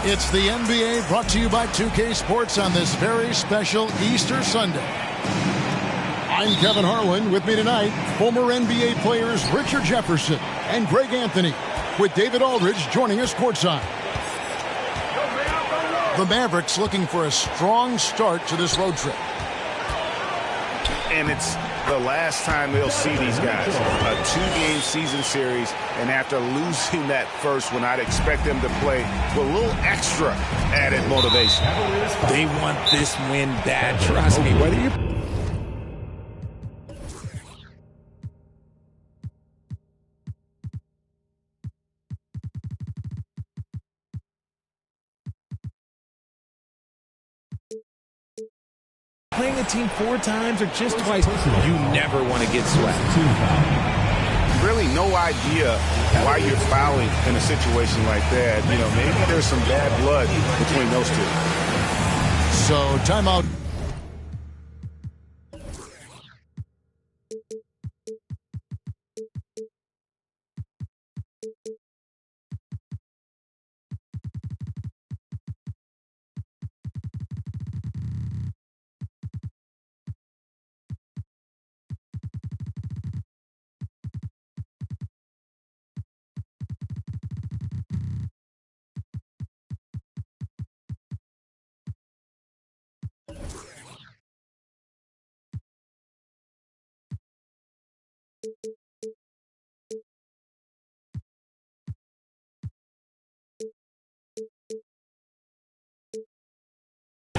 It's the NBA brought to you by 2K Sports on this very special Easter Sunday. I'm Kevin Harlan. With me tonight, former NBA players Richard Jefferson and Greg Anthony, with David Aldridge joining us courtside. The Mavericks looking for a strong start to this road trip. And it's the last time they'll see these guys. A 2-game season series, and after losing that first one, I'd expect them to play with a little extra added motivation. They want this win bad, trust me. Whether you playing a team 4 times or just twice, you never want to get swept. Really no idea why you're fouling in a situation like that. You know, maybe there's some bad blood between those two. So, timeout.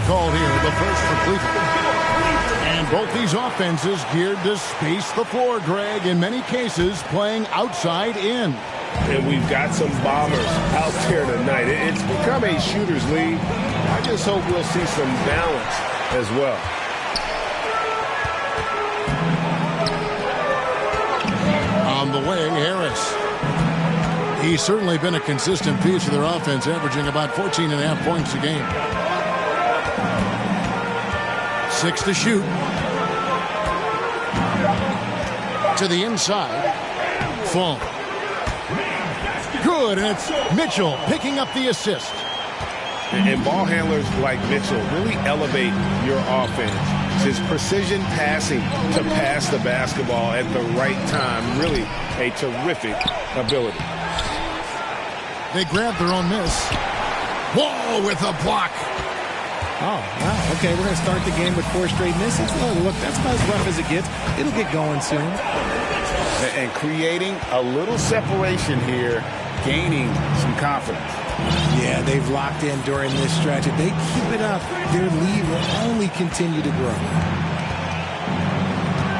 Called here, the first for Cleveland. And both these offenses geared to space the floor, Greg, in many cases playing outside in. And we've got some bombers out there tonight. It's become a shooter's league. I just hope we'll see some balance as well. On the wing, Harris. He's certainly been a consistent piece of their offense, averaging about 14.5 points a game. 6 to shoot. To the inside. Fall. Good, and it's Mitchell picking up the assist. And ball handlers like Mitchell really elevate your offense. His precision passing to pass the basketball at the right time, really a terrific ability. They grab their own miss. Whoa, with a block. Oh, wow. Okay, we're going to start the game with 4 straight misses. Oh, look, that's about as rough as it gets. It'll get going soon. And creating a little separation here, gaining some confidence. Yeah, they've locked in during this stretch. If they keep it up, their lead will only continue to grow.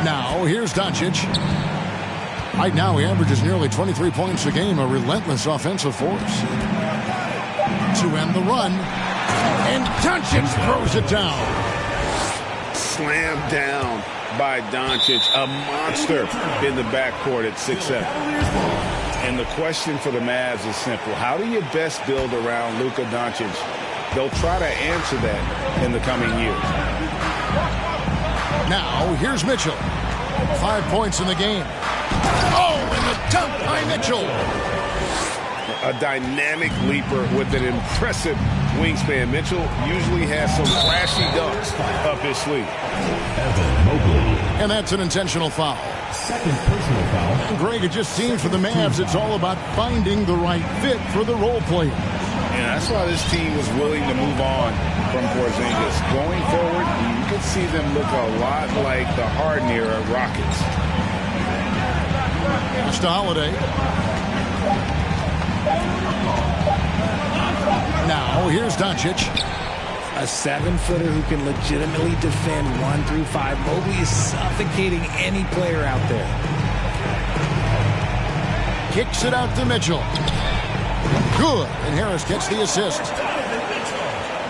Now, here's Doncic. Right now, he averages nearly 23 points a game, a relentless offensive force. To end the run. And Doncic throws it down. Slammed down by Doncic, a monster in the backcourt at 6'7". And the question for the Mavs is simple. How do you best build around Luka Doncic? They'll try to answer that in the coming years. Now, here's Mitchell. 5 points in the game. Oh, and the dunk by Mitchell. A dynamic leaper with an impressive wingspan. Mitchell usually has some flashy dunks up his sleeve. And that's an intentional foul. Second personal foul. Greg, it just seems for the Mavs it's all about finding the right fit for the role player. And that's why this team was willing to move on from Porzingis. Going forward, you could see them look a lot like the Harden-era Rockets. Mr. Holiday. Now, here's Doncic. A 7-footer who can legitimately defend 1 through 5. Mobley is suffocating any player out there. Kicks it out to Mitchell. Good, and Harris gets the assist.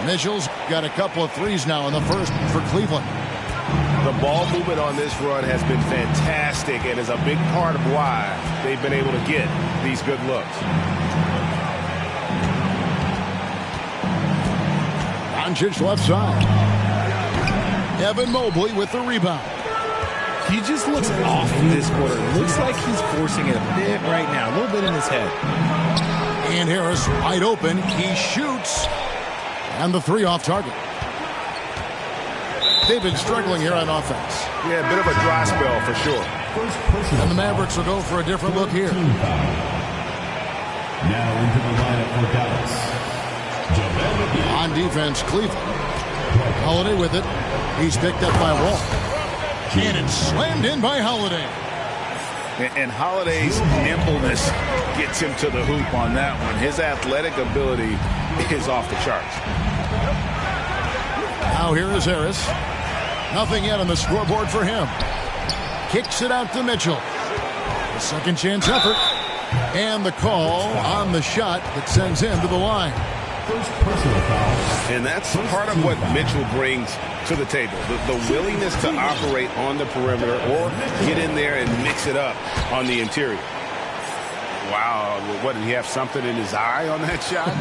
Mitchell's got a couple of threes now in the first for Cleveland. The ball movement on this run has been fantastic and is a big part of why they've been able to get these good looks. Doncic left side. Evan Mobley with the rebound. He just looks off in this quarter. Looks like he's forcing it a bit right now. A little bit in his head. And Harris wide open. He shoots. And the three off target. They've been struggling here on offense. Yeah, a bit of a dry spell for sure. And the Mavericks will go for a different look here. Now into the lineup for Dallas. On defense, Cleveland. Holiday with it. He's picked up by Wall. And it's slammed in by Holiday. And Holiday's nimbleness gets him to the hoop on that one. His athletic ability is off the charts. Now here is Harris. Nothing yet on the scoreboard for him. Kicks it out to Mitchell. A second chance effort. And the call on the shot that sends him to the line. First personal foul. And that's part of what Mitchell brings to the table. The willingness to operate on the perimeter or get in there and mix it up on the interior. Wow. What, did he have something in his eye on that shot?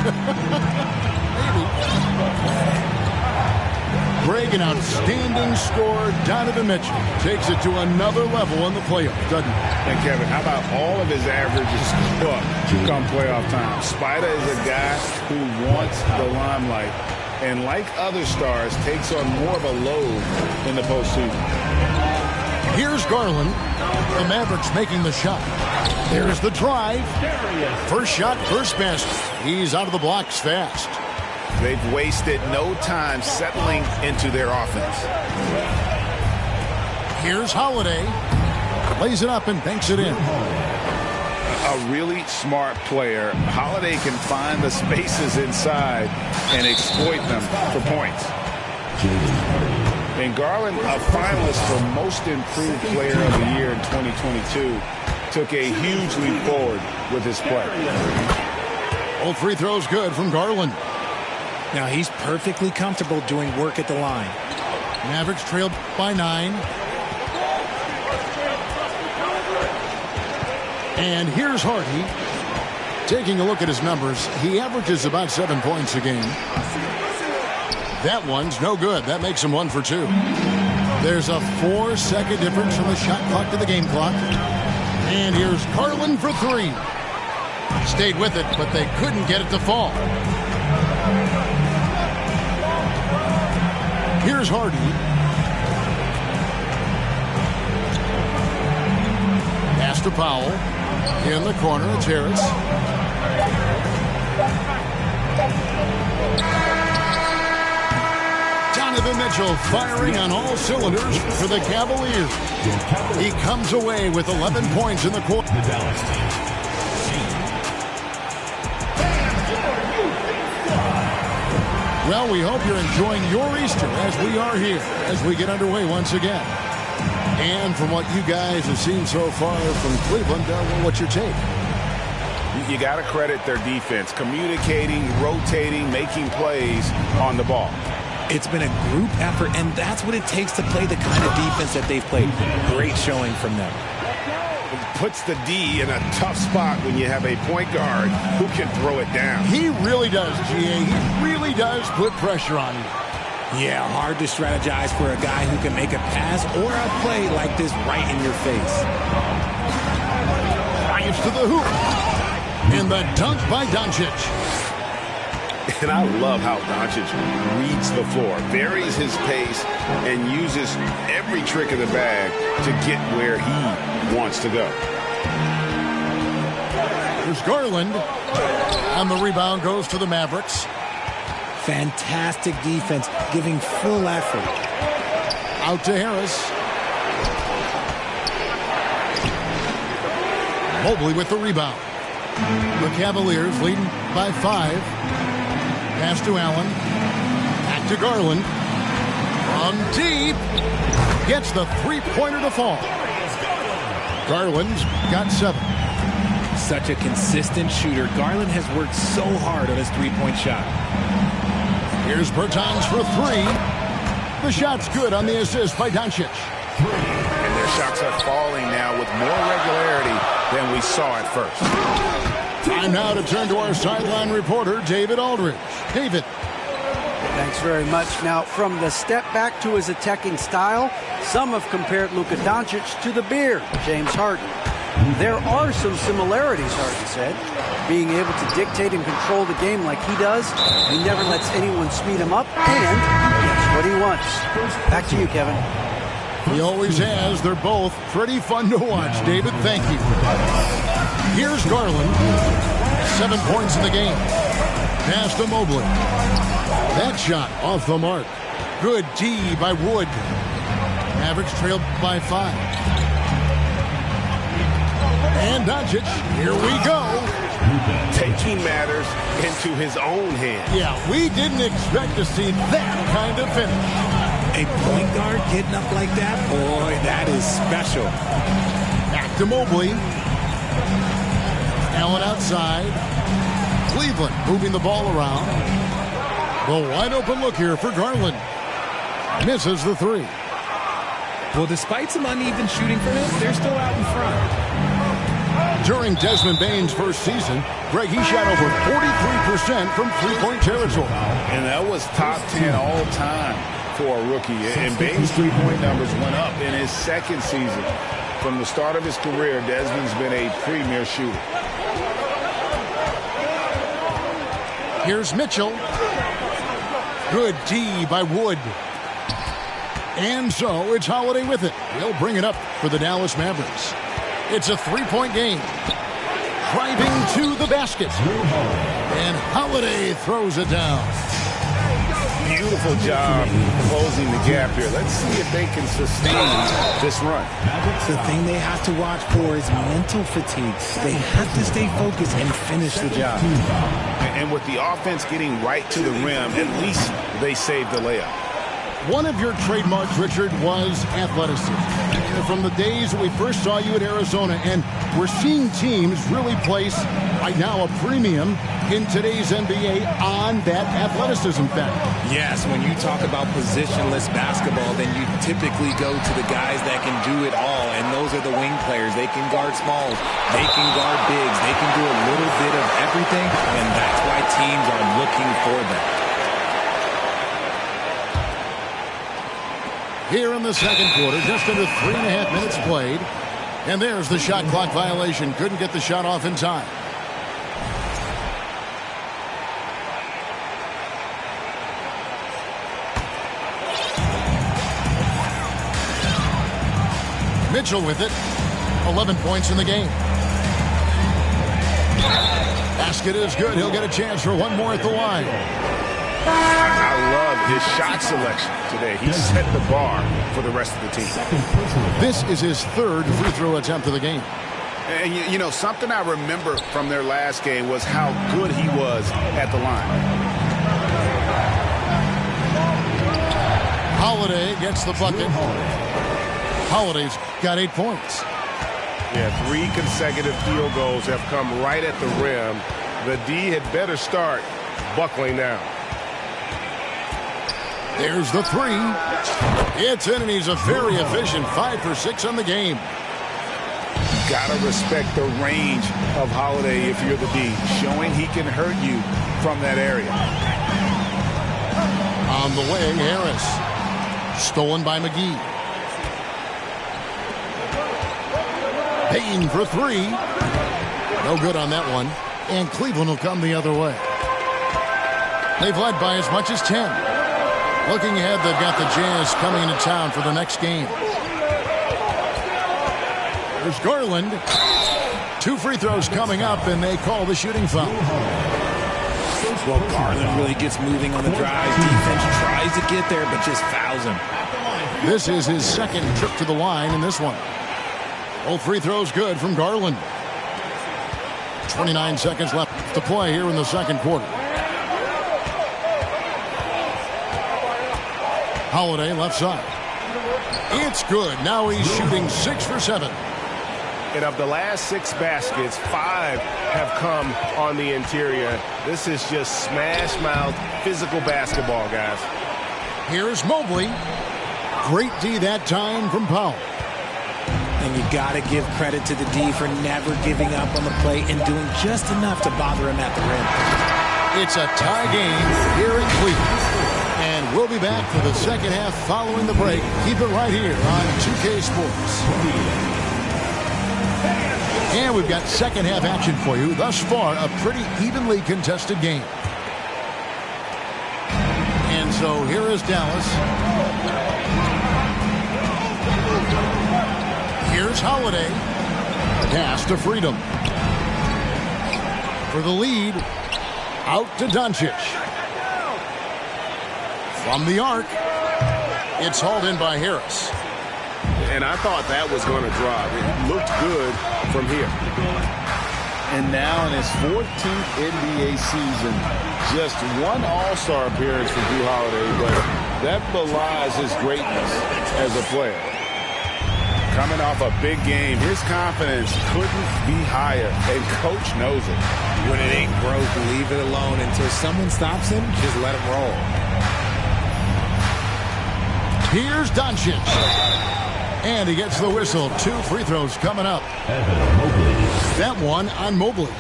Greg, an outstanding scorer. Donovan Mitchell takes it to another level in the playoffs, doesn't he? And Kevin, how about all of his averages up come playoff time? Spider is a guy who wants the limelight, and like other stars, takes on more of a load in the postseason. Here's Garland. The Mavericks making the shot. There's the drive. First shot, first basket. He's out of the blocks fast. They've wasted no time settling into their offense. Here's Holiday. Lays it up and banks it in. A really smart player. Holiday can find the spaces inside and exploit them for points. And Garland, a finalist for Most Improved Player of the Year in 2022, took a huge leap forward with his play. Both free throws good from Garland. Now he's perfectly comfortable doing work at the line. Mavericks trailed by 9. And here's Hardy. Taking a look at his numbers, he averages about 7 points a game. That one's no good. That makes him 1 for 2. There's a 4-second difference from the shot clock to the game clock. And here's Garland for 3. Stayed with it, but they couldn't get it to fall. Here's Hardy. Pass to Powell. In the corner, it's Harris. Donovan Mitchell firing on all cylinders for the Cavaliers. He comes away with 11 points in the quarter. The Dallas team. Well, we hope you're enjoying your Easter as we are here as we get underway once again. And from what you guys have seen so far from Cleveland, what's your take? You got to credit their defense, communicating, rotating, making plays on the ball. It's been a group effort, and that's what it takes to play the kind of defense that they've played. Great showing from them. It puts the D in a tough spot when you have a point guard who can throw it down. He really does, GA. He really does put pressure on you. Yeah, hard to strategize for a guy who can make a pass or a play like this right in your face. Drives to the hoop. And the dunk by Doncic. And I love how Doncic reads the floor, varies his pace, and uses every trick of the bag to get where he wants to go. There's Garland. And the rebound goes to the Mavericks. Fantastic defense, giving full effort. Out to Harris. Mobley with the rebound. The Cavaliers leading by 5. Pass to Allen. Back to Garland. From deep. Gets the three-pointer to fall. Garland's got 7. Such a consistent shooter. Garland has worked so hard on his three-point shot. Here's Bertans for 3. The shot's good on the assist by Doncic. And their shots are falling now with more regularity than we saw at first. Time now to turn to our sideline reporter, David Aldridge. David. Thanks very much. Now, from the step back to his attacking style, some have compared Luka Doncic to the Beard, James Harden. There are some similarities, Harden said. Being able to dictate and control the game like he does. He never lets anyone speed him up, and he gets what he wants. Back to you, Kevin. He always has. They're both pretty fun to watch, David. Thank you. Here's Garland. 7 points in the game. Pass to Mobley. That shot off the mark. Good D by Wood. Mavericks trailed by 5. And Doncic, here we go. Taking matters into his own hands. Yeah, we didn't expect to see that kind of finish. A point guard getting up like that, boy, that is special. Back to Mobley. Allen outside. Cleveland moving the ball around. The wide open look here for Garland. Misses the 3. Well, despite some uneven shooting for him, they're still out in front. During Desmond Bane's first season, Greg, he shot over 43% from three-point territory. And that was top 10 all time for a rookie. And Bane's three-point numbers went up in his second season. From the start of his career, Desmond's been a premier shooter. Here's Mitchell. Good D by Wood. And so it's Holiday with it. He'll bring it up for the Dallas Mavericks. It's a three-point game. Driving to the basket. And Holiday throws it down. Beautiful job closing the gap here. Let's see if they can sustain this run. The thing they have to watch for is mental fatigue. They have to stay focused and finish the job. And with the offense getting right to the rim, at least they saved the layup. One of your trademarks, Richard, was athleticism. From the days that we first saw you at Arizona, and we're seeing teams really place, right now, a premium in today's NBA on that athleticism factor. Yes, when you talk about positionless basketball, then you typically go to the guys that can do it all, and those are the wing players. They can guard smalls, they can guard bigs, they can do a little bit of everything, and that's why teams are looking for them. Here in the second quarter, just under 3.5 minutes played. And there's the shot clock violation. Couldn't get the shot off in time. Mitchell with it. 11 points in the game. Basket is good. He'll get a chance for one more at the line. I love his shot selection today. He set the bar for the rest of the team. This is his third free throw attempt of the game. And, you know, something I remember from their last game was how good he was at the line. Holiday gets the bucket. Holiday's got 8 points. Yeah, 3 consecutive field goals have come right at the rim. The D had better start buckling now. There's the 3. It's in, and he's a very efficient 5 for 6 on the game. Gotta respect the range of Holiday if you're the D, showing he can hurt you from that area. On the wing, Harris. Stolen by McGee. Payne for 3. No good on that one. And Cleveland will come the other way. They've led by as much as 10. Looking ahead, they've got the Jazz coming into town for the next game. There's Garland. 2 free throws coming up, and they call the shooting foul. Well, Garland really gets moving on the drive. Defense tries to get there, but just fouls him. This is his second trip to the line in this one. Both free throws good from Garland. 29 seconds left to play here in the second quarter. Holiday left side. It's good. Now he's shooting 6 for 7. And of the last 6 baskets, 5 have come on the interior. This is just smash-mouth physical basketball, guys. Here's Mobley. Great D that time from Powell. And you got to give credit to the D for never giving up on the play and doing just enough to bother him at the rim. It's a tie game here in Cleveland. And we'll be back for the second half following the break. Keep it right here on 2K Sports. And we've got second half action for you. Thus far, a pretty evenly contested game. And so here is Dallas. Here's Holiday. Pass to Freedom. For the lead, out to Doncic. From the arc, it's hauled in by Harris. And I thought that was going to drop. It looked good from here. And now in his 14th NBA season, just one All-Star appearance for Jrue Holiday, but that belies his greatness as a player. Coming off a big game, his confidence couldn't be higher, and Coach knows it. When it ain't broke, leave it alone. Until someone stops him, just let him roll. Here's Doncic. And he gets the whistle. 2 free throws coming up. That one on Mobley.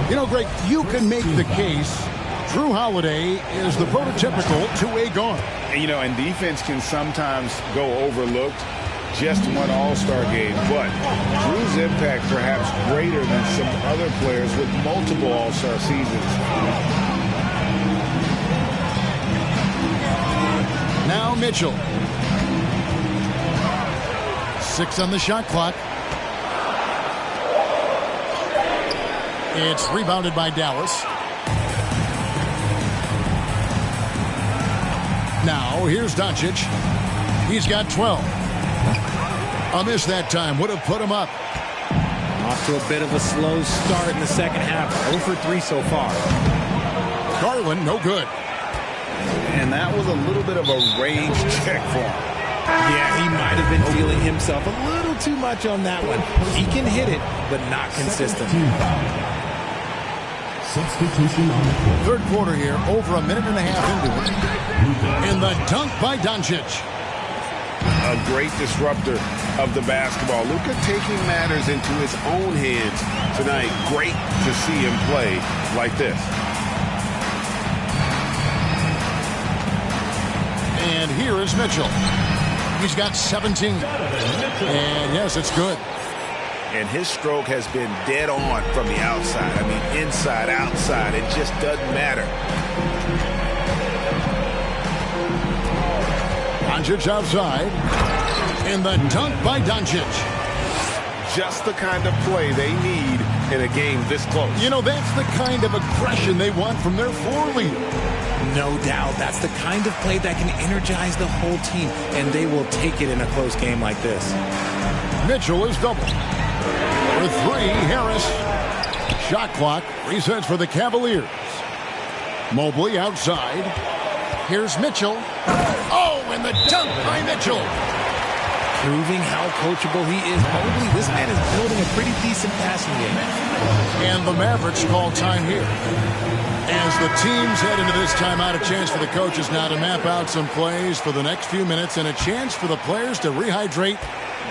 You know, Greg, you can make the case Jrue Holiday is the prototypical two-way guard. And, you know, and defense can sometimes go overlooked. Just one All-Star game, but Jrue's impact perhaps greater than some other players with multiple All-Star seasons. Now Mitchell. 6 on the shot clock. It's rebounded by Dallas. Now here's Doncic. He's got 12. A miss that time would have put him up. Off to a bit of a slow start in the second half. 0 for 3 so far. Garland, no good. And that was a little bit of a range check for him. Yeah, he might have been feeling himself a little too much on that one. He can hit it, but not consistent. Substitution on the court. Third quarter here, over a minute and a half into it. And the dunk by Doncic. A great disruptor of the basketball. Luka taking matters into his own hands tonight. Great to see him play like this. And here is Mitchell. He's got 17. And yes, it's good. And his stroke has been dead on from the outside. I mean, inside, outside. It just doesn't matter. Doncic outside. And the dunk by Doncic. Just the kind of play they need in a game this close. You know, that's the kind of aggression they want from their floor leader. No doubt. That's the kind of play that can energize the whole team, and they will take it in a close game like this. Mitchell is double. For 3, Harris. Shot clock resets for the Cavaliers. Mobley outside. Here's Mitchell. Oh, and the dunk by Mitchell. Proving how coachable he is. Mobley, this man is building a pretty decent passing game. And the Mavericks call time here. As the teams head into this timeout, a chance for the coaches now to map out some plays for the next few minutes and a chance for the players to rehydrate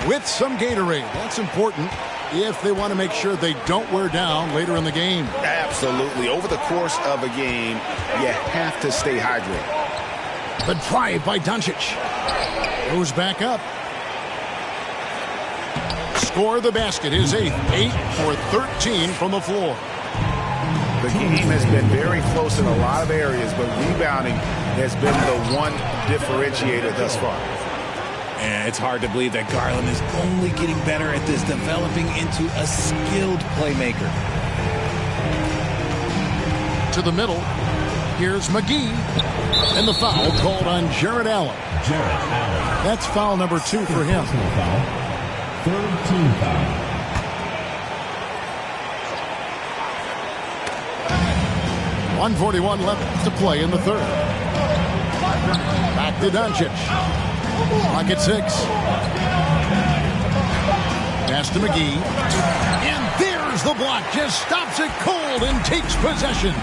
with some Gatorade. That's important if they want to make sure they don't wear down later in the game. Absolutely. Over the course of a game, you have to stay hydrated. The drive by Doncic. Goes back up. Score the basket. His 8th. 8 for 13 from the floor. The game has been very close in a lot of areas, but rebounding has been the one differentiator thus far. And it's hard to believe that Garland is only getting better at this, developing into a skilled playmaker. To the middle. Here's McGee. And the foul called on Jarrett Allen. That's foul number 2 for him. Third team foul. 1:41 left to play in the third. Back to Doncic. Clock at 6. Pass to McGee. And there's the block. Just stops it cold and takes possession.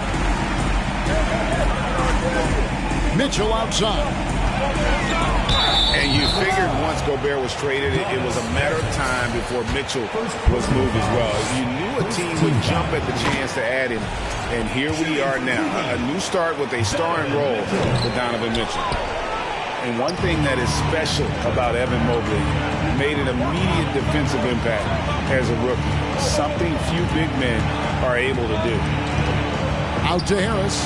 Mitchell outside. And you figured once Gobert was traded, it was a matter of time before Mitchell was moved as well. You knew a team would jump at the chance to add him. And here we are now. A new start with a starring role for Donovan Mitchell. And one thing that is special about Evan Mobley, made an immediate defensive impact as a rookie. Something few big men are able to do. Out to Harris.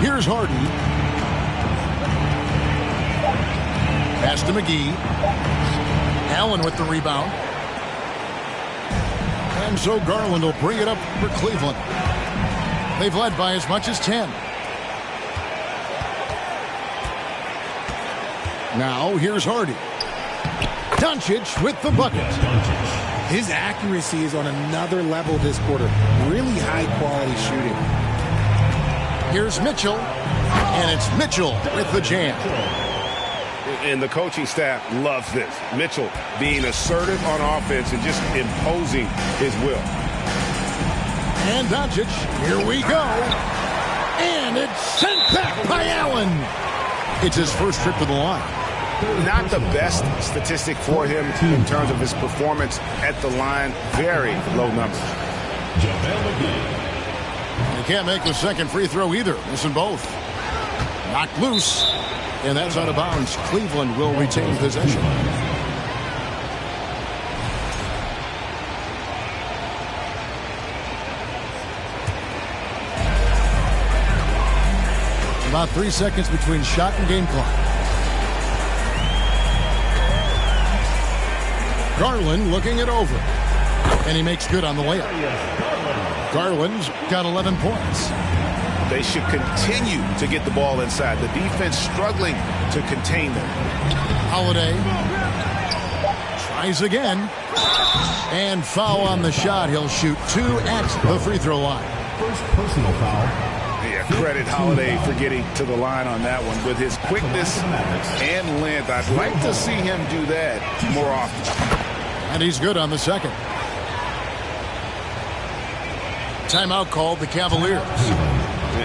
Here's Harden. Pass to McGee. Allen with the rebound. And so Garland will bring it up for Cleveland. They've led by as much as 10. Now here's Hardy. Doncic with the bucket. His accuracy is on another level this quarter. Really high quality shooting. Here's Mitchell. And it's Mitchell with the jam. And the coaching staff loves this. Mitchell being assertive on offense and just imposing his will. And Doncic, here we go. And it's sent back by Allen. It's his first trip to the line. Not the best statistic for him in terms of his performance at the line. Very low numbers. He can't make the second free throw either. Missing both. Knocked loose. And that's out of bounds. Cleveland will retain possession. About 3 seconds between shot and game clock. Garland looking it over. And he makes good on the layup. Garland's got 11 points. They should continue to get the ball inside. The defense struggling to contain them. Holiday tries again. And foul on the shot. He'll shoot 2 at the free throw line. First personal foul. Yeah, credit Holiday for getting to the line on that one. With his quickness and length, I'd like to see him do that more often. And he's good on the second. Timeout called the Cavaliers.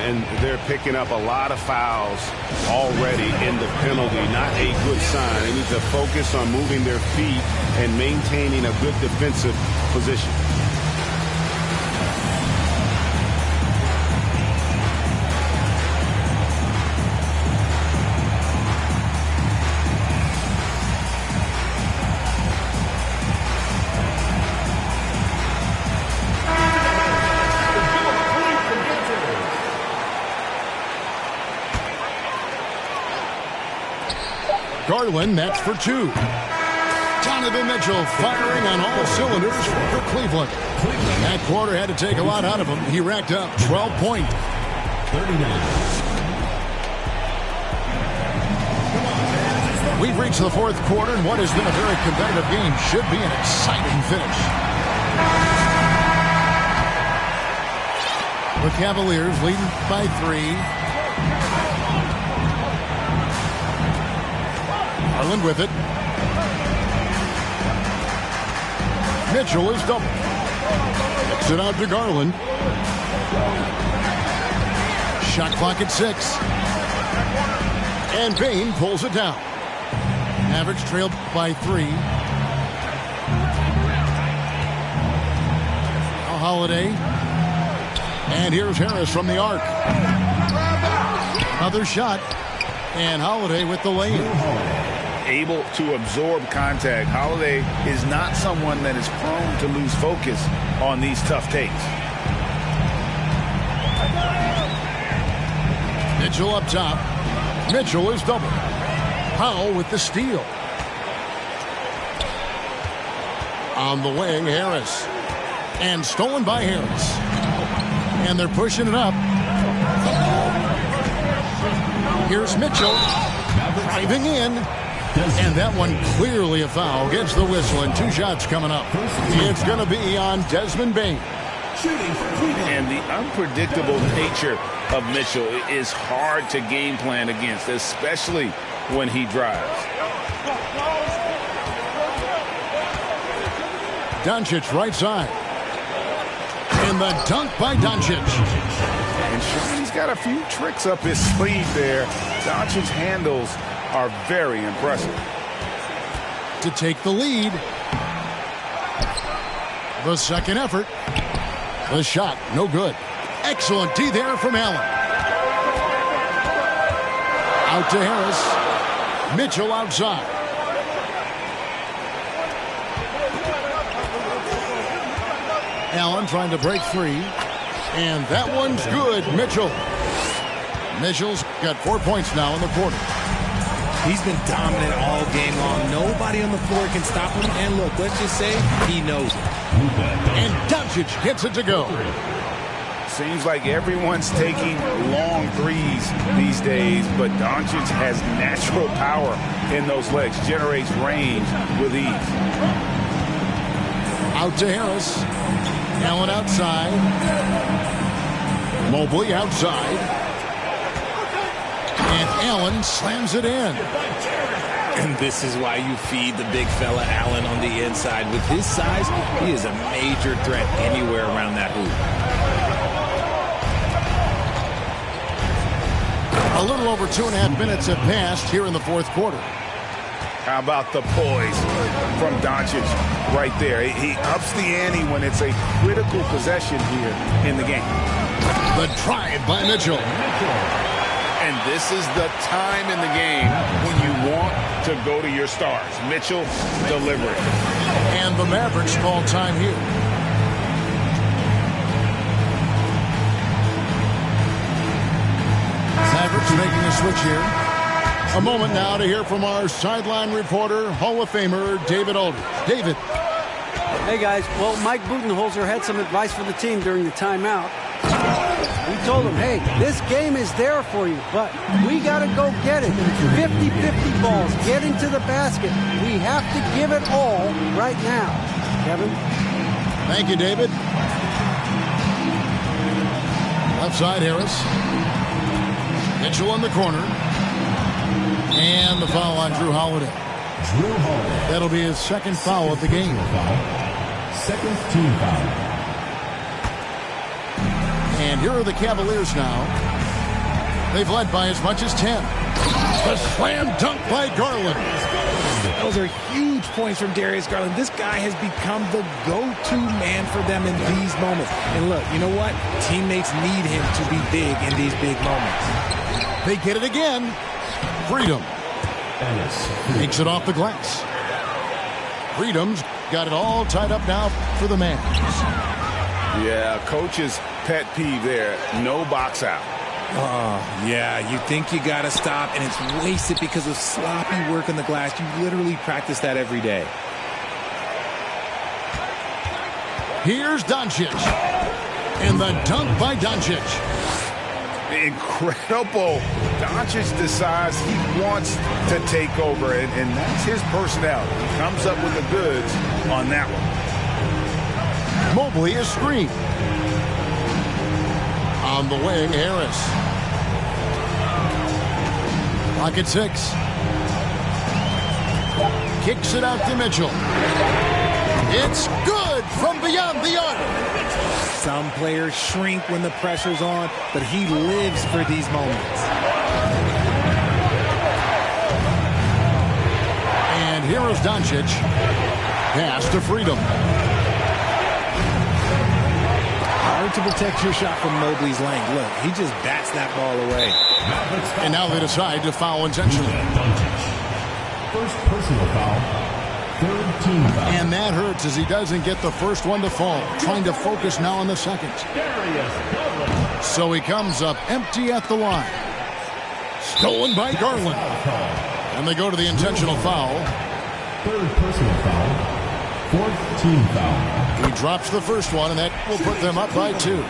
And they're picking up a lot of fouls already in the penalty. Not a good sign. They need to focus on moving their feet and maintaining a good defensive position. Garland, that's for 2. Donovan Mitchell firing on all cylinders for Cleveland. That quarter had to take a lot out of him. He racked up 12 points. 39. We've reached the fourth quarter, and what has been a very competitive game should be an exciting finish. The Cavaliers leading by 3. Garland with it. Mitchell is double. Kicks it out to Garland. Shot clock at 6. And Payne pulls it down. Mavericks trailed by 3. Now Holiday. And here's Harris from the arc. Another shot. And Holiday with the lay-in. Able to absorb contact. Holiday is not someone that is prone to lose focus on these tough takes. Mitchell up top. Mitchell is double. Powell with the steal. On the wing, Harris. And stolen by Harris. And they're pushing it up. Here's Mitchell. Driving in. And that one clearly a foul. Gets the whistle, and 2 shots coming up. It's going to be on Desmond Bane. And the unpredictable nature of Mitchell is hard to game plan against, especially when he drives. Doncic right side. And the dunk by Doncic. And sure, he's got a few tricks up his sleeve there. Doncic's handles are very impressive. To take the lead. The second effort. The shot, no good. Excellent D there from Allen. Out to Harris. Mitchell outside. Allen trying to break free. And that one's good. Mitchell's got 4 points now in the quarter. He's been dominant all game long. Nobody on the floor can stop him. And look, let's just say he knows it. And Doncic gets it to go. Seems like everyone's taking long threes these days, but Doncic has natural power in those legs, generates range with ease. Out to Harris. Allen outside. Mobley outside. And Allen slams it in. And this is why you feed the big fella Allen on the inside. With his size, he is a major threat anywhere around that hoop. A little over 2.5 minutes have passed here in the fourth quarter. How about the poise from Doncic right there? He ups the ante when it's a critical possession here in the game. The drive by Mitchell. And this is the time in the game when you want to go to your stars. Mitchell delivering. And the Mavericks call time here. Mavericks making a switch here. A moment now to hear from our sideline reporter, Hall of Famer David Aldridge. David. Hey, guys. Well, Mike Budenholzer had some advice for the team during the timeout. We told him, hey, this game is there for you, but we got to go get it. 50-50 balls, get into the basket. We have to give it all right now. Kevin? Thank you, David. Left side, Harris. Mitchell in the corner. And the foul on Drew Holiday. That'll be his second foul of the game. Second team foul. And here are the Cavaliers now. They've led by as much as 10. The slam dunk by Garland. Those are huge points from Darius Garland. This guy has become the go-to man for them in these moments. And look, you know what? Teammates need him to be big in these big moments. They get it again. Freedom. Takes it off the glass. Freedom's got it all tied up now for the Mavs. Yeah, coach's pet peeve there. No box out. Oh, yeah, you think you got to stop, and it's wasted because of sloppy work on the glass. You literally practice that every day. Here's Doncic. And the dunk by Doncic. Incredible. Doncic decides he wants to take over, and that's his personality. He comes up with the goods on that one. Mobley is screened. On the way, Harris. Clock at 6. Kicks it out to Mitchell. It's good from beyond the arc. Some players shrink when the pressure's on, but he lives for these moments. And here is Doncic. Pass to Freedom. Hard to protect your shot from Mobley's length. Look, he just bats that ball away. And now they decide to foul intentionally. First personal foul. Third team foul. And that hurts as he doesn't get the first one to fall. Trying to focus now on the second. So he comes up empty at the line. Stolen by Garland. And they go to the intentional foul. Third personal foul. Fourth team foul. He drops the first one, and that will put them up by 2.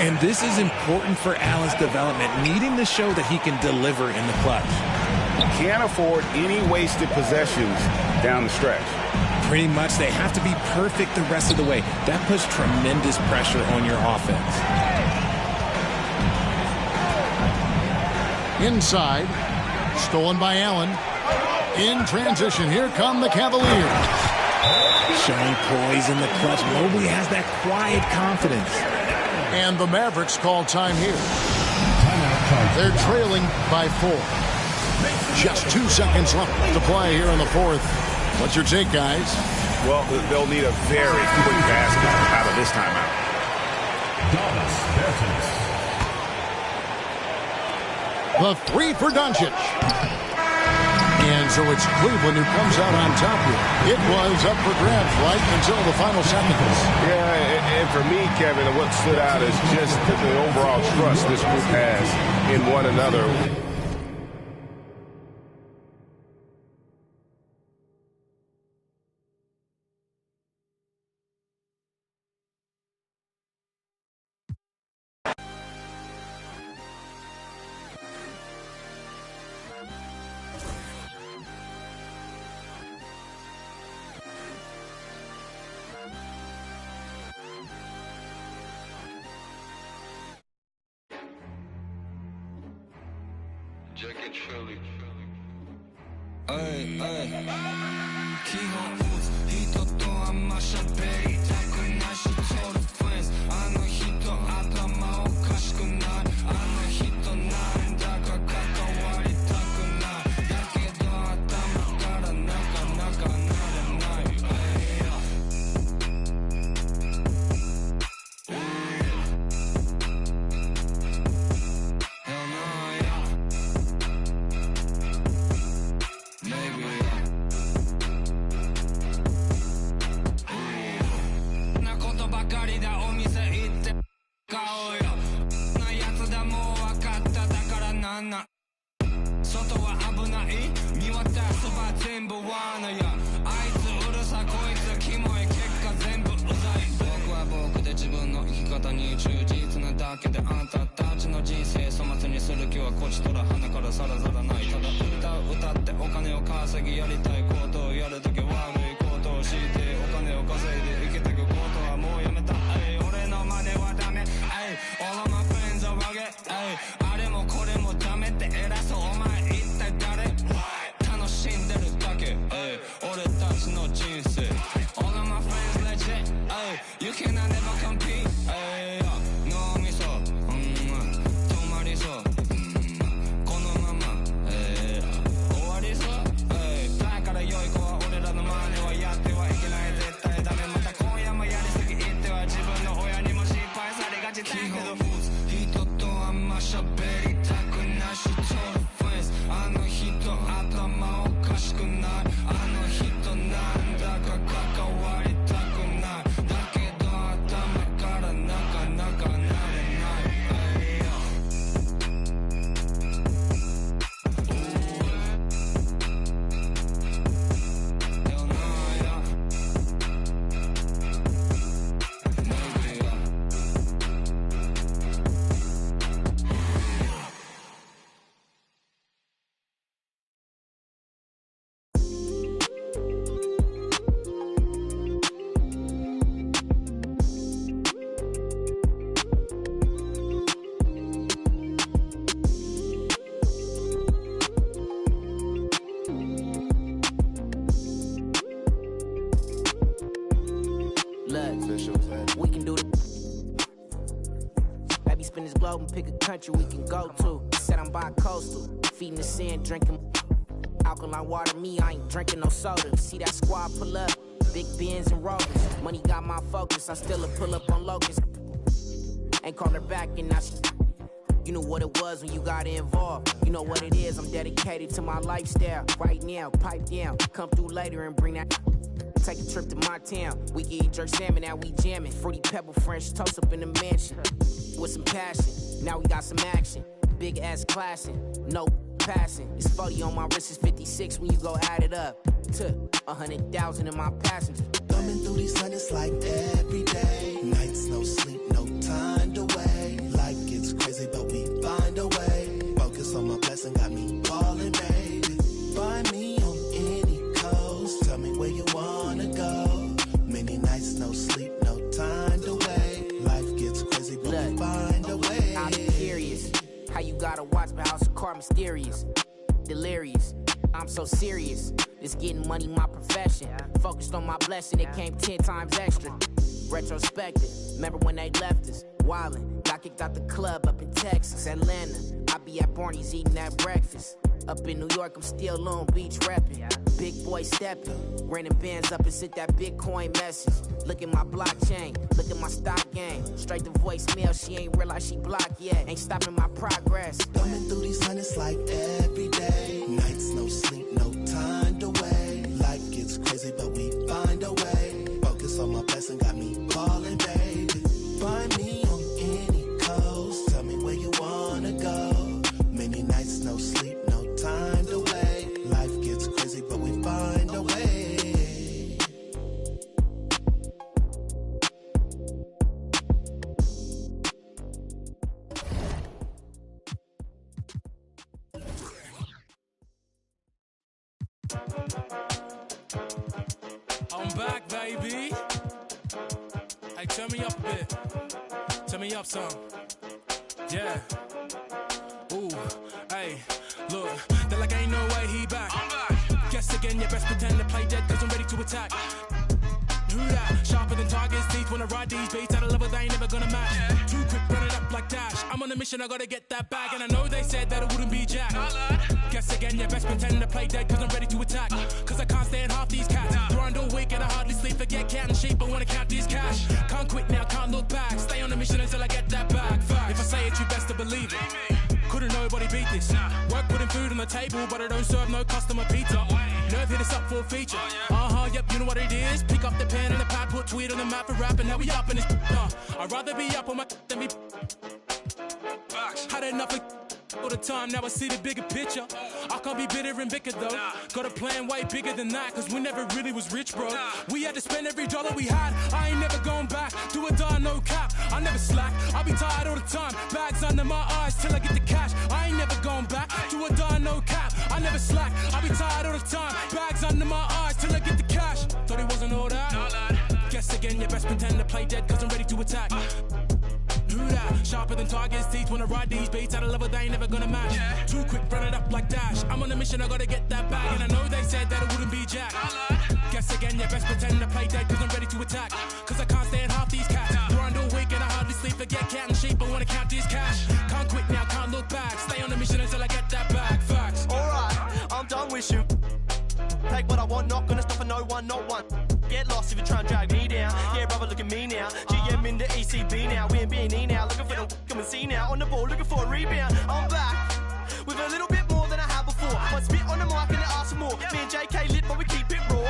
And this is important for Allen's development, needing to show that he can deliver in the clutch. Can't afford any wasted possessions down the stretch. Pretty much, they have to be perfect the rest of the way. That puts tremendous pressure on your offense. Inside, stolen by Allen. In transition, here come the Cavaliers. Showing poise in the clutch. Mobley has that quiet confidence. And the Mavericks call time here. They're trailing by 4. Just 2 seconds left to play here in the fourth. What's your take, guys? Well, they'll need a very quick basket out of this timeout. The three for Doncic. And so it's Cleveland who comes out on top here. It was up for grabs right until the final seconds. Yeah, and for me, Kevin, what stood out is just the overall trust this group has in one another. We can do it. Maybe spin this globe and pick a country we can go to. Said I'm bi-coastal, feeding the sand, drinking alkaline water. Me, I ain't drinking no soda. See that squad pull up, big Benz and Rovers. Money got my focus, I still a pull up on locusts. Ain't called her back and now you know what it was when you got involved. You know what it is, I'm dedicated to my lifestyle. Right now, pipe down, come through later and bring that. Take a trip to my town. We can eat jerk salmon, now we jamming. Fruity pebble French toast up in the mansion. With some passion, now we got some action. Big ass classing, no passing. It's 40 on my wrist, it's 56 when you go add it up. To 100,000 in my passenger. Thumbing through these hundreds like every day. Nights, no sleep, no time to wait. Life gets crazy, but we find a way. Focus on my blessing, got me balling, baby. Find me on any coast. Tell me where you wanna go. Many nights, no sleep, no time to wait. Life gets crazy, but we find a way. I'm curious how you gotta watch my house of car mysterious. Delirious, I'm so serious. This getting money my profession. Focused on my blessing, it came 10 times extra. Retrospective, remember when they left us? Wildin', got kicked out the club up in Texas, Atlanta. I be be at Barney's eating that breakfast. Up in New York, I'm still Long Beach reppin'. Big boy steppin', renting bands up and sent that Bitcoin message. Look at my blockchain, look at my stock game. Straight to voicemail, she ain't realized she blocked yet. Ain't stopping my progress. Thumbing through these hundreds like every day. Nights, no sleep, no time to wait. Life gets crazy, but we find a way. Focus on my blessing, got me ballin', baby. Find me on any coast. Tell me where you wanna go. Many nights, no sleep, no time to wait. Life gets crazy, but we find a way. I'm back, baby. Hey, turn me up a bit. Turn me up some. Yeah. Ooh, hey, look, they're like ain't no way he back. I'm back. Guess again, you best pretend to play dead, cause I'm ready to attack. Who that? Sharper than Tiger's teeth when I ride these beats at a level they ain't never gonna match. Too quick, run it up like Dash. I'm on a mission, I gotta get that bag. And I know they said that it wouldn't be Jack. Guess again, you best pretend to play dead, cause I'm ready to attack. Cause I can't stand half these cats. Grind all week and I hardly sleep, forget counting sheep, I wanna count this cash. Can't quit now, can't look back. Stay on a mission until I get that bag. Fact. If I say it, you best to believe it. Couldn't nobody beat this. Work putting food on the table, but I don't serve no customer pizza. Nerve hit us up for a feature. Yep, you know what it is. Pick up the pen and the pad, put tweet on the map for rap, and now we up in this. I'd rather be up on my than be. Had enough of all the time, now I see the bigger picture. I can't be bitter and bicker though. Got a plan way bigger than that, cause we never really was rich, bro. We had to spend every dollar we had. I ain't never going back. Do or die, no cap. I never slack. I be tired all the time. Bags under my eyes till I get the cash. I ain't never going back. Do or die, no cap. I never slack. I be tired all the time. Bags under my eyes till I get the cash. Thought it wasn't all that. Guess again, you best pretend to play dead, cause I'm ready to attack. Who that? Sharper than Tiger's teeth when I ride these beats at a level they ain't never gonna match. Too quick, run it up like Dash. I'm on a mission, I gotta get that bag. And I know they said that it wouldn't be Jack. Guess again, you best pretend to play dead, cause I'm ready to attack. Cause I can't stand half these cats. Grind all week and I hardly sleep, forget counting sheep, I wanna count this cash. Can't quit now, can't look back. Stay on a mission until I get that bag. Facts. Alright, I'm done with you. Take what I want, not gonna stop for no one, not one. Get lost if you try and drag me down. Yeah, brother, look at me now. GM in the ECB now. We ain't being E now. Looking for the come and see now. On the ball, looking for a rebound. I'm back with a little bit more than I had before. One spit on the mic and they ask for more. Me and JK lit, but we keep it raw.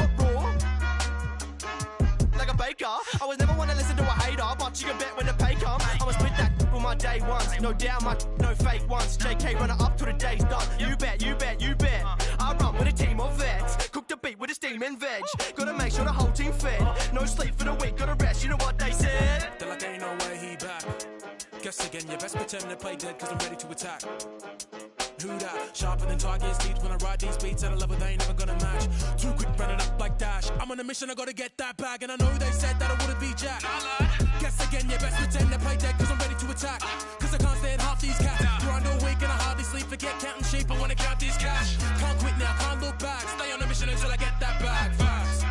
Like a baker. I was never one to listen to a hater, but you can bet when the pay come. I'ma split that with my day ones. No doubt, no fake ones. JK run it up till the day's done. You bet. I run with a team of vets. Cook the beat with a steam and veg. Gotta make sure the whole team fed. No sleep for the week, gotta rest. You know what they said? They're like ain't no way he back. Guess again, you best pretend to play dead, cause I'm ready to attack. Who that? Sharper than Tiger's teeth when I ride these beats at a level they ain't never gonna match. Too quick, run it up like Dash. I'm on a mission, I gotta get that bag. And I know they said that it wouldn't be Jack. Guess again, you best pretend to play dead, cause I'm ready to attack. Cause I can't stand half these cats. Grind all week and I hardly sleep, forget counting sheep, I wanna count this cash. Can't quit now, can't look back. Stay on a mission until I get that bag. Fast.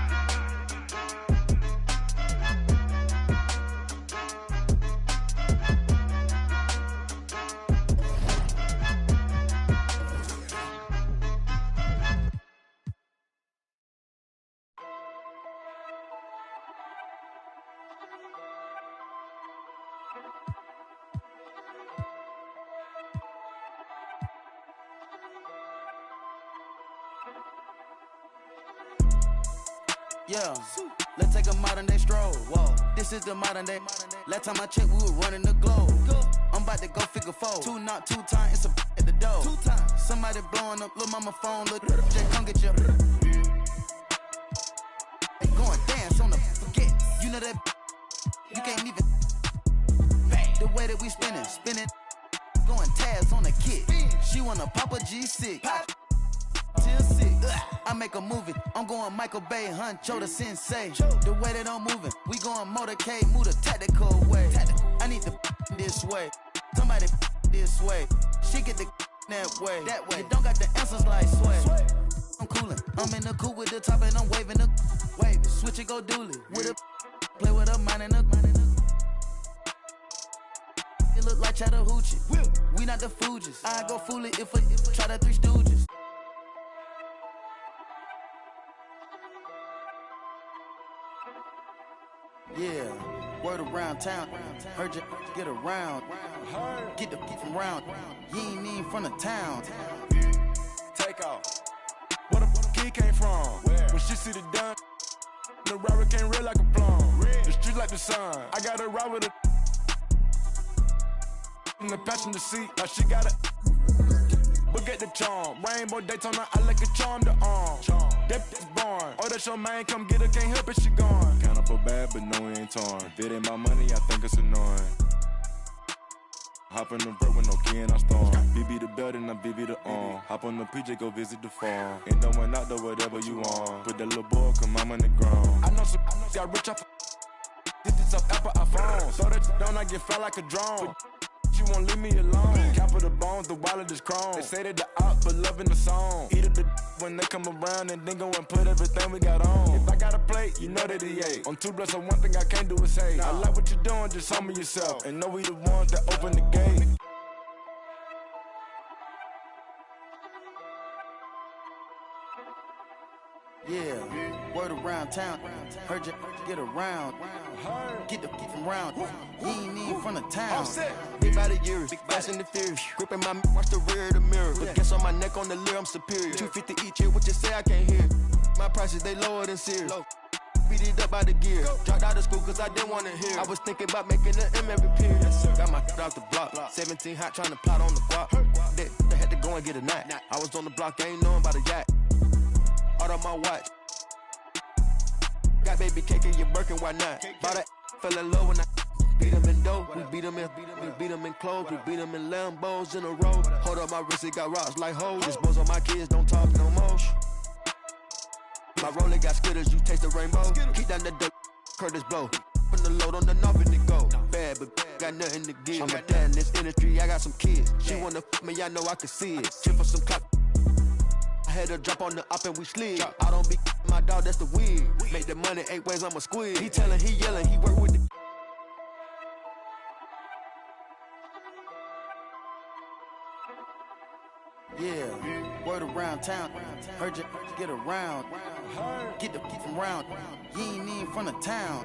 Yeah, let's take a modern day stroll. Whoa, this is the modern day. Last time I checked, we were running the globe. I'm about to go figure four. 2 not 2 times, it's a at the door. 2 times. Somebody blowing up, little mama phone, look, Jay, come get your. Hey, go and dance on the forget. You know that you can't even. The way that we spinning, going tabs on the kid. She wanna pop a G6. Pop. Till 6. I make a movie. I'm going Michael Bay, Huncho the sensei. The way that I'm moving, we going motorcade, move the tactical way. I need to this way. Somebody this way. She get the that way. You don't got the answers like sway. I'm coolin'. I'm in the coupe with the top and I'm waving the wave. Switch it, go dooley. With a play with a mind and a look like Chattahoochee. We not the Fugees. I go fool it if I try the Three Stooges. Yeah, word around town. Heard you get around. Get the from round. You ain't even from the town. Take off. Where the key came from? When she see the dun, the robber came red like a plum. The street like the sun. I got her ride with a in the passenger seat, like she got a but get the charm. Rainbow Daytona, I like a charm to arm. That is born. Oh, that's your man, come get her, can't help it, she gone. Kinda for bad, but no, it ain't torn. If it ain't my money, I think it's annoying. Hop in the bird with no key and I storm. BB the belt and I BB the arm. Hop on the PJ, go visit the farm. Ain't no one out there, whatever you want. Put that little boy, come I'm on the ground. I know some got rich off digits of Apple iPhone. Throw that down, I get fly like a drone. She won't leave me alone. Cap of the bones, the wallet is chrome. They say that the op, but loving the song. Eat up the when they come around and then go and put everything we got on. If I got a plate, you know that he ate. On 2 bless, so one thing I can't do is say, I like what you're doing, just humble yourself. And know we the ones that open the gate. Yeah, word around town. Heard you get around. Get the from round. You ain't even from the town. Big by the years, big fast and the fierce. Gripping my watch the rear of the mirror. The guess on my neck on the leer, I'm superior. 250 each year, what you say I can't hear. My prices, they lower than Sears. Beat it up by the gear. Dropped out of school cause I didn't want to hear. I was thinking about making an M every period. Got my off the block. 17 hot trying to plot on the guap. They had to go and get a knot. I was on the block, ain't knowing about a yacht. Out of my watch. Got baby cake in your Birkin, why not? Bought that, fell in love when I beat him in dough. We beat him in clothes. We beat him in Lambos in a row. Hold up my wrist, it got rocks like hoes. Dispose on my kids, don't talk no more. My roller got skitters, you taste the rainbow. Keep down the dirt, Curtis blow. Put the load on the knob and it go. Bad, but got nothing to give. I'm a dad in this industry, I got some kids. She wanna f me, I know I can see it. Chip for some clock. I had her drop on the up and we slid. I don't be my dog, that's the weird. Make the money 8 ways, I'm a squid. He telling, he yelling, he work with the. Yeah, word around town. Heard you get around. Get the from round. You ain't even from the town.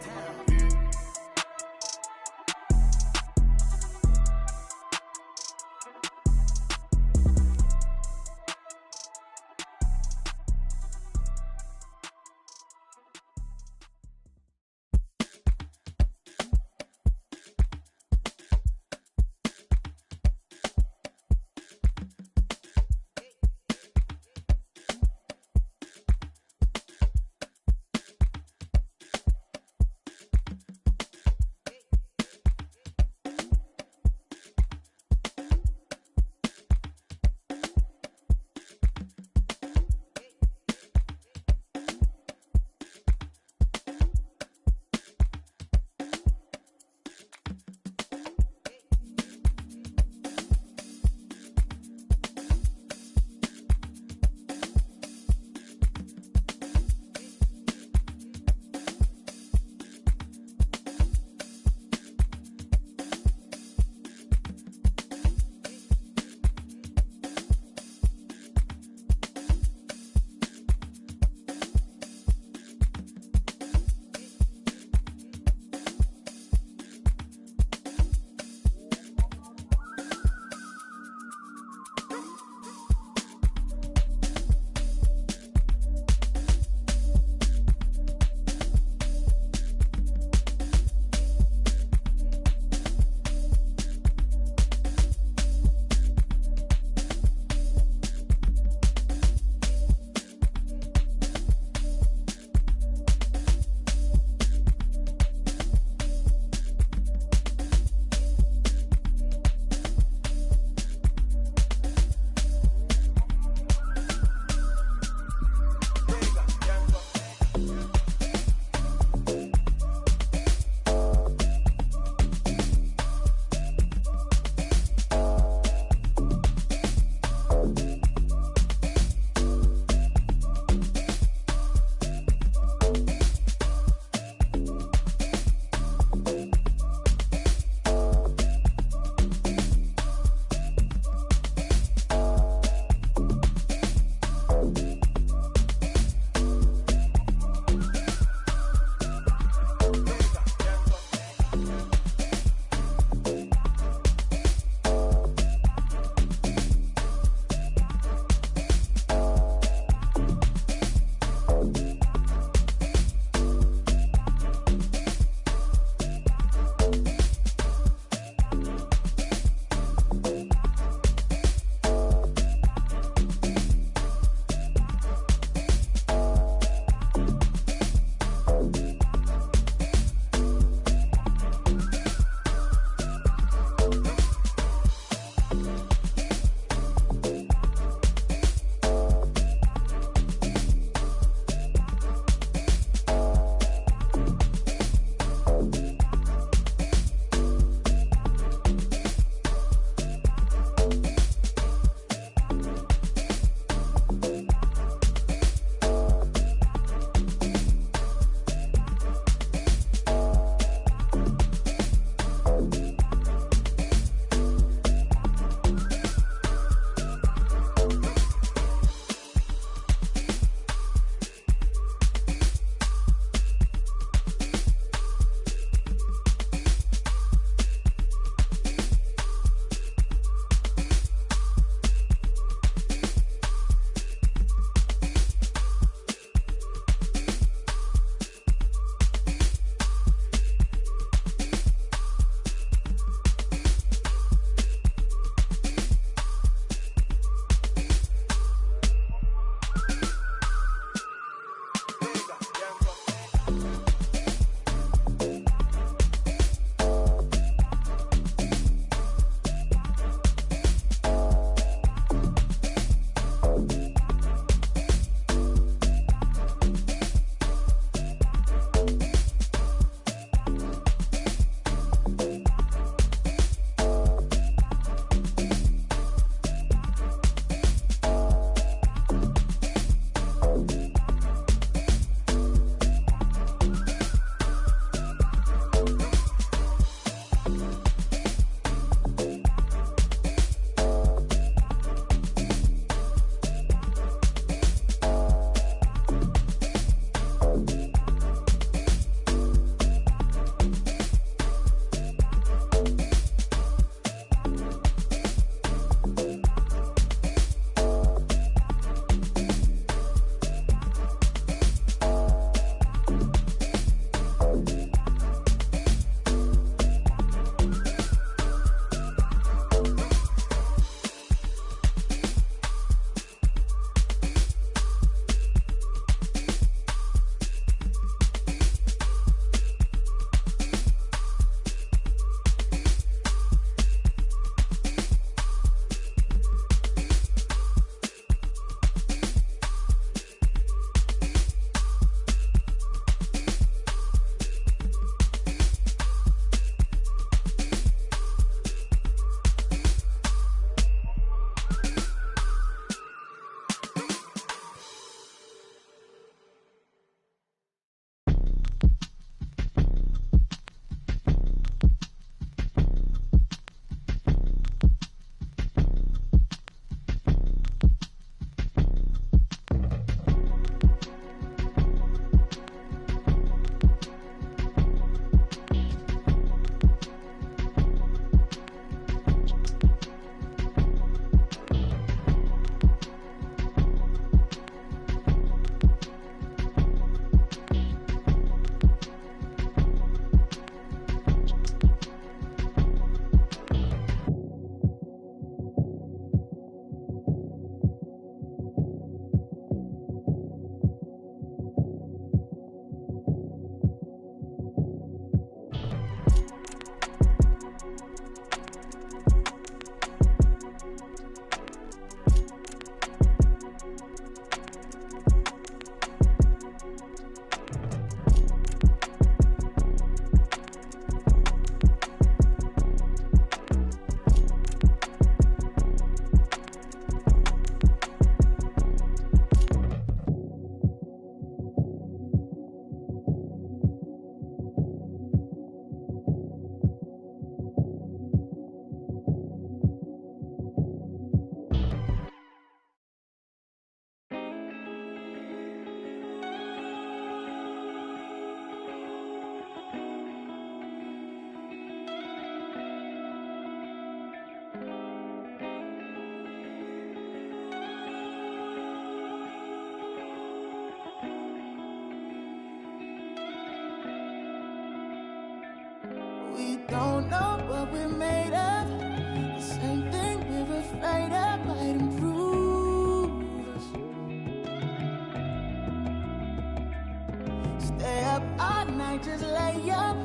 Stay up all night, just lay up.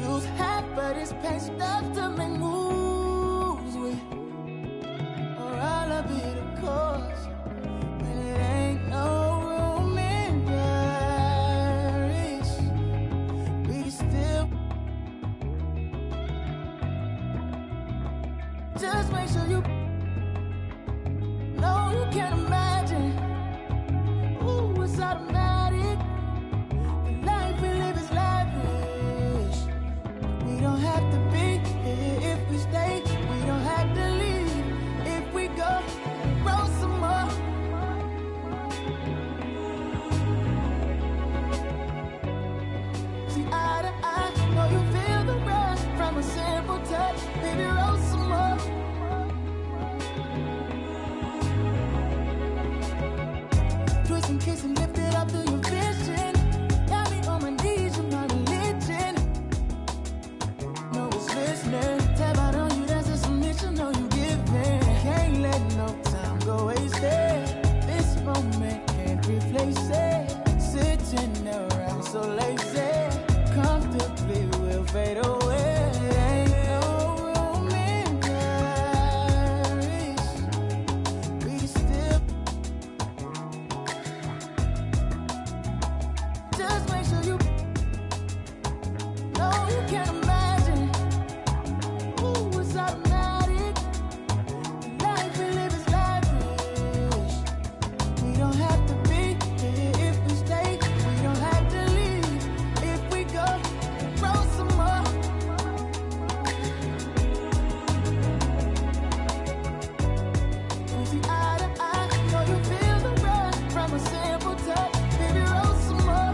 Use half of this paint stuff to make moves with. Or I'll be the cause. But it ain't no room in Paris. We can still just make sure you know you can't imagine. Ooh, it's automatic. The life we live is lavish. We don't have to be here if we stay. We don't have to leave if we go. Roll some more. See eye to eye, know you feel the rush from a simple touch. Baby, roll some more. Twist and kiss and lift it up to your vision. Got me on my knees, you're my religion. No one's listening. Tap out on you, that's a submission. No, you giving. Can't let no time go wasted. This moment can't replace it. Sitting around so lazy. Comfortably we'll fade away. Ain't no room in Paris. We still just make sure you know you can't imagine. Ooh, it's automatic. The life we live is lavish. We don't have to be here if we stay. We don't have to leave if we go. Roll some more. We see eye to eye. Know you feel the rush from a simple touch. Baby, roll some more.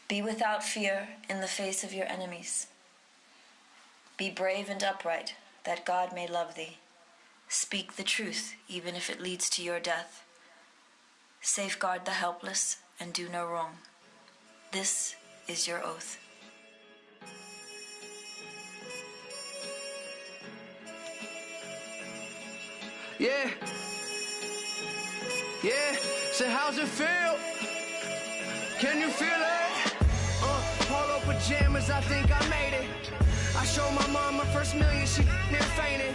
Be without fear in the face of your enemies. Be brave and upright, that God may love thee. Speak the truth, even if it leads to your death. Safeguard the helpless and do no wrong. This is your oath. Yeah. Yeah. So how's it feel? Can you feel it? Polo pajamas, I think I made it. I showed my mom my first million, she near fainted.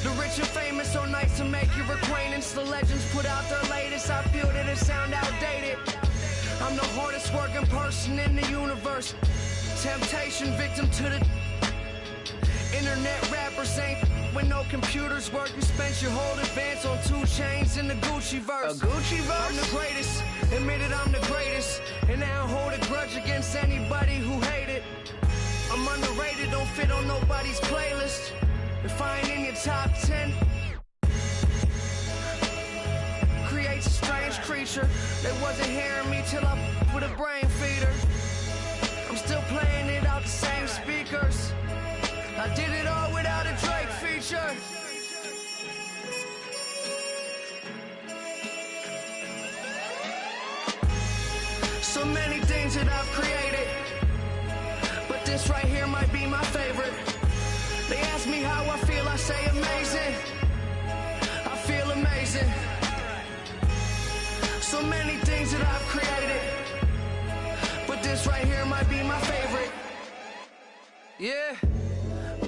The rich and famous, so nice. ways to make your acquaintance. The legends put out their latest. I feel that it sound outdated. I'm the hardest working person in the universe. Temptation victim to the internet rappers ain't when no computers work. You spent your whole advance on 2 chains in the Gucci verse. A Gucci verse? I'm the greatest. Admitted I'm the greatest. And I don't hold a grudge against anybody who hate it. I'm underrated, don't fit on nobody's playlist. If I ain't in your top 10, creates a strange creature. They wasn't hearing me till I with a brain feeder. I'm still playing it out the same speakers. I did it all without a Drake feature. So many things that I've created, but this right here might be my favorite. They ask me how I feel, I say amazing. I feel amazing. So many things that I've created, but this right here might be my favorite. Yeah.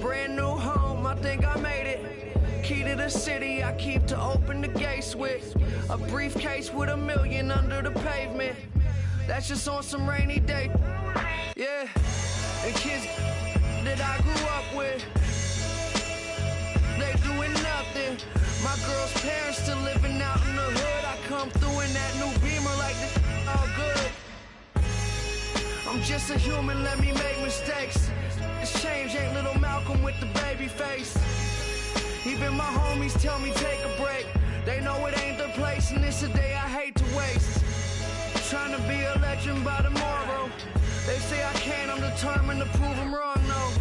Brand new home, I think I made it. Key to the city, I keep to open the gates with. A briefcase with $1 million under the pavement. That's just on some rainy day. Yeah, and kids that I grew up with, they doing nothing. My girl's parents still living out in the hood. I come through in that new Beamer like this all good. I'm just a human, let me make mistakes. This change ain't little Malcolm with the baby face. Even my homies tell me take a break. They know it ain't their place and it's a day I hate to waste. Trying to be a legend by tomorrow. They say I can't, I'm determined to prove them wrong, no.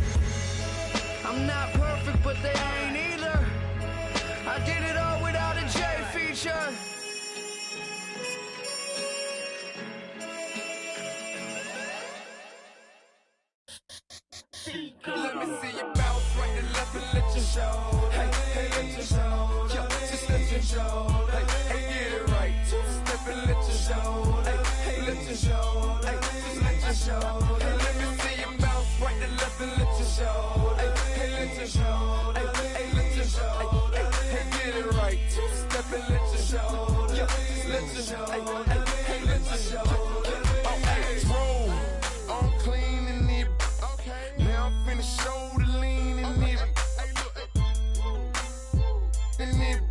I'm not perfect, but they ain't either. I did it all without a J feature. Let me see you bounce right and left and let you show. Hey, hey, let you show. Yo, just let you show. Hey, hey, get it right. Step and let you show. Hey, hey, let you show. Hey, just let you show. Hey, let me see you bounce right and left and let you show. Hey, hey, let you show. Hey, hey, let you show. Hey, hey, get it right. Step and let you show. Yo, just let you show. Hey, hey, let you show. Oh, hey, roll. I'm clean and it. Now I'm finna show the lean in it. In it.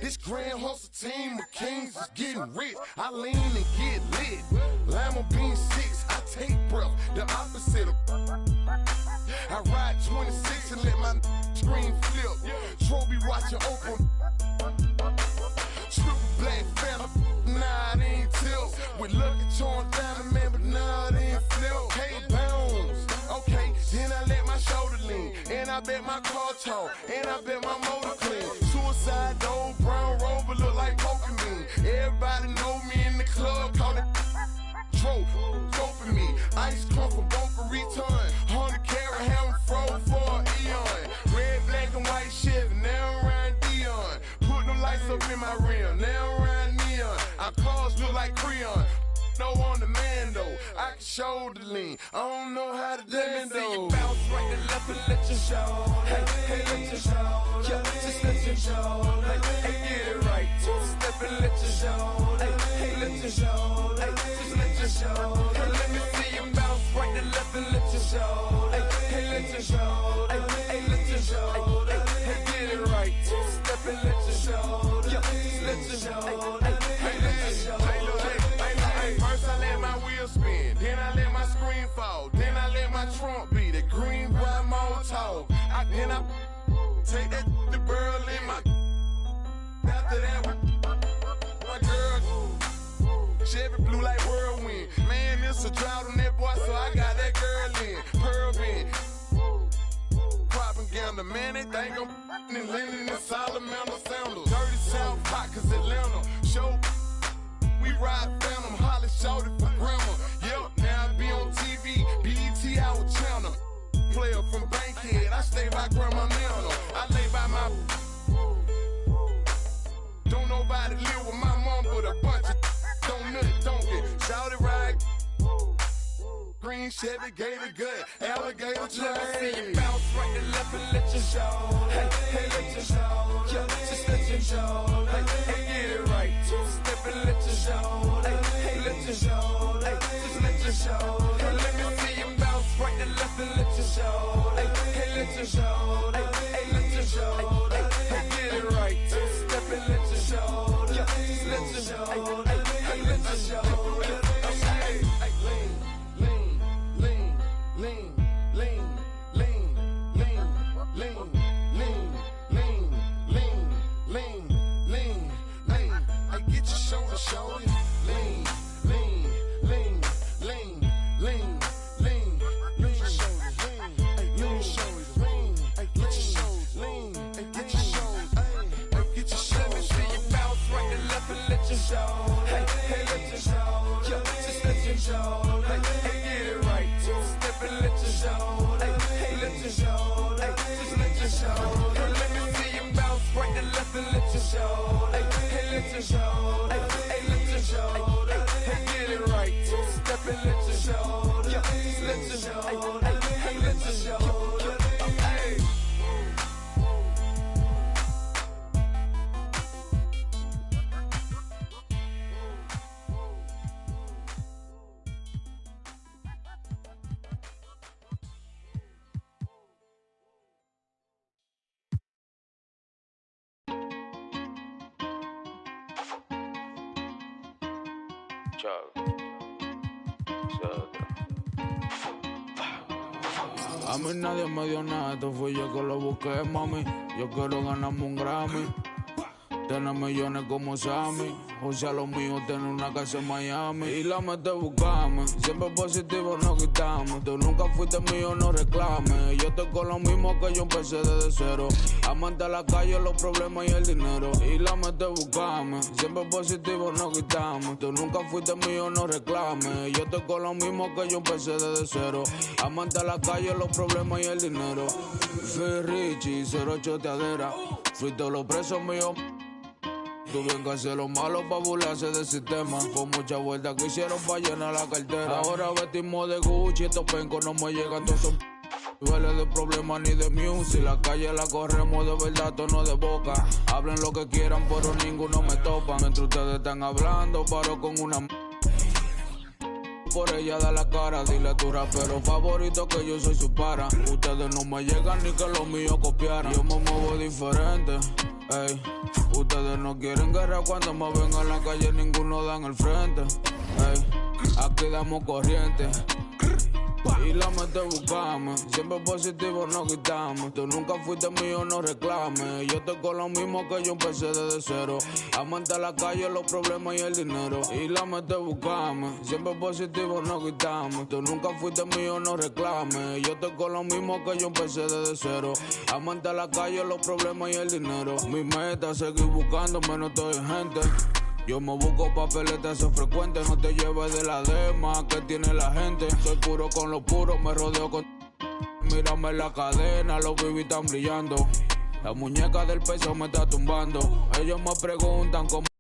This grand hustle team of kings is getting rich. I lean and get lit. Lima bean 6, I take breath. The opposite of. I ride 26 and let my screen flip. Trophy watching open. Triple black phantom. Nah, it ain't tilt. With Lucky Charms diamond man, but nah, it ain't flip. Hey, bounce. Okay, then I let my shoulder lean. And I bet my car talk. And I bet my motor clean. Suicide door, brown rover look like Pokemon. Everybody know me in the club, call it Trope, scoping me. Ice crump for bunker return. 100 carat hammer froze for an eon. Red, black, and white Chevy, now I'm riding Dion. Put them lights up in my rim, now I'm riding neon. Our cars look like Creon. No on the man though, I can show the lean. I don't know how to dance though. Let me see you bounce right and left and let you show. Hey, hey, let you show. Yeah, just let you show. Hey, hey, get it right. Step and let you show. Hey, hey, let you show. Hey, just let you show. Hey, let me see you bounce right and left and let you show. Hey, hey, let you show. Hey, hey, let you show. Hey, hey, get it right. Step and let you show. Yeah, just let you show. Hey, hey, let you show. First I let my wheel spin, then I let my screen fall, then I let my trunk be the green bright Molotov. Then I take that the girl in my. After that, my girl Chevy blue like whirlwind. Man, it's a drought on that boy, so I got that girl in pearl bin. Propaganda, man, they think I'm in Lennon and Salamander sandals. Dirty South Pot, cause Atlanta show. We ride Phantom, Holly shouted for grandma. Yep, now I be on TV, BET out channel. Player from Bankhead, I stay by Grandma Nana. I lay by my. Don't nobody live with my mom, but a bunch of don't nut, don't get. Shout it right. Green Chevy, Gator gut, alligator train. Let me see you bounce right and left and let you show. Hey, hey, let you show. Yeah, just let you show. Hey, get it right. Two-step and let your show. Hey, let your show. Hey, just let your show. Hey, let me see you bounce right to left and let your show. Hey, let your show. Hey, let your show. Hey, get it right. Two-step and let your show. Just let your show. Hey, let your show. A mí nadie me dio nada, esto fui yo que lo busqué, mami. Yo quiero ganarme un Grammy, tener millones como Sammy. O sea, lo mío, tener una casa en Miami. Y la mete buscarme, siempre positivo no quitamos. Tú nunca fuiste mío, no reclames. Yo estoy con lo mismo que yo empecé desde cero. Amante a la calle, los problemas y el dinero. Y la mete buscarme, siempre positivo no quitamos. Tú nunca fuiste mío, no reclames. Yo estoy con lo mismo que yo empecé desde cero. Amante a la calle, los problemas y el dinero. Fui Richie, 08 teadera. Fui todos los presos míos. Tuvieron que hacer lo malo pa' burlarse del sistema. Con mucha vuelta que hicieron pa' llenar la cartera. Ahora vestimos de Gucci, estos pencos no me llegan, todos son duele de problemas ni de music. La calle la corremos de verdad, tono de boca. Hablen lo que quieran, pero ninguno me topa. Mientras ustedes están hablando, paro con una por ella da la cara, dile a tu rapero favorito que yo soy su para. Ustedes no me llegan ni que lo mío copiaran. Yo me muevo diferente, ey. Ustedes no quieren guerra cuando me ven a la calle, ninguno da en el frente, ey. Aquí damos corriente y la mente buscame. Siempre positivo no quitamos. Tú nunca fuiste mío, no reclames. Yo estoy con lo mismo que yo empecé desde cero. Amante a la calle, los problemas y el dinero. Y la mente buscame. Siempre positivo no quitamos. Tú nunca fuiste mío, no reclames. Yo estoy con lo mismo que yo empecé desde cero. Amante a la calle, los problemas y el dinero. Mi meta es seguir buscándome, no estoy gente. Yo me busco papeletas, eso es frecuente. No te lleves de la dema que tiene la gente. Soy puro con lo puro, me rodeo con... Mírame en la cadena, los bibis están brillando. La muñeca del peso me está tumbando. Ellos me preguntan cómo